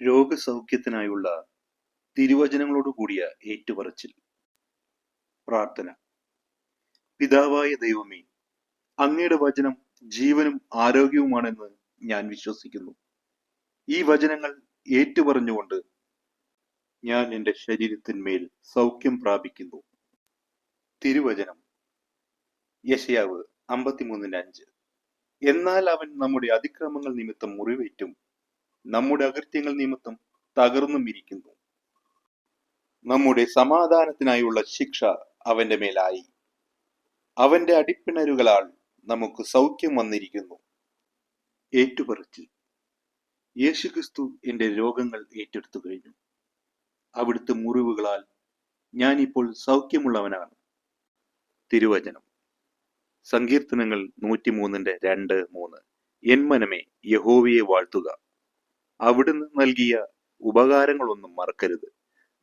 രോഗസൗഖ്യത്തിനായുള്ള തിരുവചനങ്ങളോട് കൂടിയ ഏറ്റുപറച്ചിൽ. പ്രാർത്ഥന. പിതാവായ ദൈവമേ, അങ്ങയുടെ വചനം ജീവനും ആരോഗ്യവുമാണെന്ന് ഞാൻ വിശ്വസിക്കുന്നു. ഈ വചനങ്ങൾ ഏറ്റുപറഞ്ഞുകൊണ്ട് ഞാൻ എൻ്റെ ശരീരത്തിന്മേൽ സൗഖ്യം പ്രാപിക്കുന്നു. തിരുവചനം. യെശയ്യാവ് 53:5. എന്നാൽ അവൻ നമ്മുടെ അതിക്രമങ്ങൾ നിമിത്തം മുറിവേറ്റും നമ്മുടെ അകൃത്യങ്ങൾ നിമിത്തം തകർന്നും ഇരിക്കുന്നു. നമ്മുടെ സമാധാനത്തിനായുള്ള ശിക്ഷ അവന്റെ മേലായി. അവന്റെ അടിപ്പിണരുകളാൽ നമുക്ക് സൗഖ്യം വന്നിരിക്കുന്നു. ഏറ്റുപറച്ചിൽ. യേശുക്രിസ്തു എന്റെ രോഗങ്ങൾ ഏറ്റെടുത്തു കഴിഞ്ഞു. അവിടുത്തെ മുറിവുകളാൽ ഞാൻ ഇപ്പോൾ സൗഖ്യമുള്ളവനാണ്. തിരുവചനം. സങ്കീർത്തനങ്ങൾ 103:2-3. എൻ മനമേ, യഹോവയെ വാഴ്ത്തുക. അവിടുന്ന് നൽകിയ ഉപകാരങ്ങളൊന്നും മറക്കരുത്.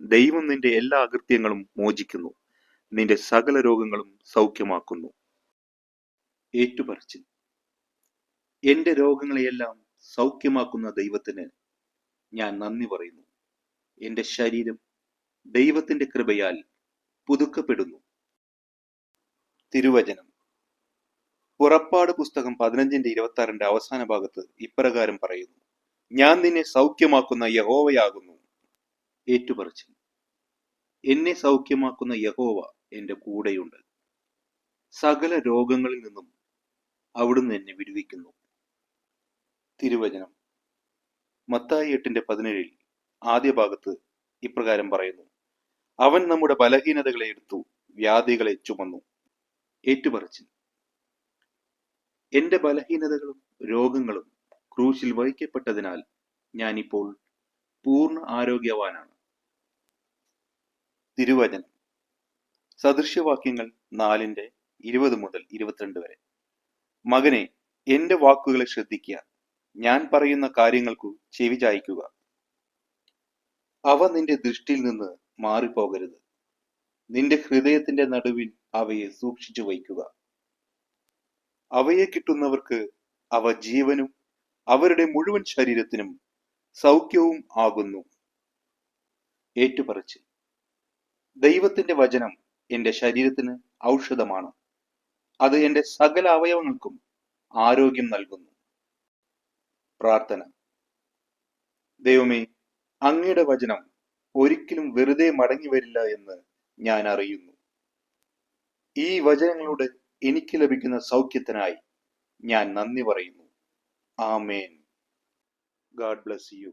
ദൈവം നിന്റെ എല്ലാ അകൃത്യങ്ങളും മോചിക്കുന്നു, നിന്റെ സകല രോഗങ്ങളും സൗഖ്യമാക്കുന്നു. ഏറ്റുപറച്ചിൽ. എന്റെ രോഗങ്ങളെയെല്ലാം സൗഖ്യമാക്കുന്ന ദൈവത്തിന് ഞാൻ നന്ദി പറയുന്നു. എന്റെ ശരീരം ദൈവത്തിന്റെ കൃപയാൽ പുതുക്കപ്പെടുന്നു. തിരുവചനം. പുറപ്പാട് പുസ്തകം 15:26 അവസാന ഭാഗത്ത് ഇപ്രകാരം പറയുന്നു: ഞാൻ നിന്നെ സൗഖ്യമാക്കുന്ന യഹോവയാകുന്നു. ഏറ്റുപറച്ചിൽ. എന്നെ സൗഖ്യമാക്കുന്ന യഹോവ എന്റെ കൂടെയുണ്ട്. സകല രോഗങ്ങളിൽ നിന്നും അവിടുന്ന് എന്നെ വിടുവിക്കുന്നു. തിരുവചനം. മത്തായി 8:17 ആദ്യ ഭാഗത്ത് ഇപ്രകാരം പറയുന്നു: അവൻ നമ്മുടെ ബലഹീനതകളെ എടുത്തു, വ്യാധികളെ ചുമന്നു. ഏറ്റുപറച്ചിൽ. എന്റെ ബലഹീനതകളും രോഗങ്ങളും ക്രൂശിൽ വഹിക്കപ്പെട്ടതിനാൽ ഞാനിപ്പോൾ പൂർണ്ണ ആരോഗ്യവാനാണ്. തിരുവചനം. സദൃശ്യവാക്യങ്ങൾ 4:20-22 വരെ. മകനെ, എന്റെ വാക്കുകളെ ശ്രദ്ധിക്കുക. ഞാൻ പറയുന്ന കാര്യങ്ങൾക്കു ചെവി ചായ്ക്കുക. അവ നിന്റെ ദൃഷ്ടിയിൽ നിന്ന് മാറിപ്പോകരുത്. നിന്റെ ഹൃദയത്തിന്റെ നടുവിൽ അവയെ സൂക്ഷിച്ചു വയ്ക്കുക. അവയെ കിട്ടുന്നവർക്ക് അവ ജീവനും അവരുടെ മുഴുവൻ ശരീരത്തിനും സൗഖ്യവും ആകുന്നു. ഏറ്റുപറച്ചിൽ. ദൈവത്തിന്റെ വചനം എന്റെ ശരീരത്തിന് ഔഷധമാണ്. അത് എന്റെ സകല അവയവങ്ങൾക്കും ആരോഗ്യം നൽകുന്നു. പ്രാർത്ഥന. ദൈവമേ, അങ്ങയുടെ വചനം ഒരിക്കലും വെറുതെ മടങ്ങി വരില്ല എന്ന് ഞാൻ അറിയുന്നു. ഈ വചനങ്ങളോട് എനിക്ക് ലഭിക്കുന്ന സൗഖ്യത്തിനായി ഞാൻ നന്ദി പറയുന്നു. ആമേൻ. God bless U.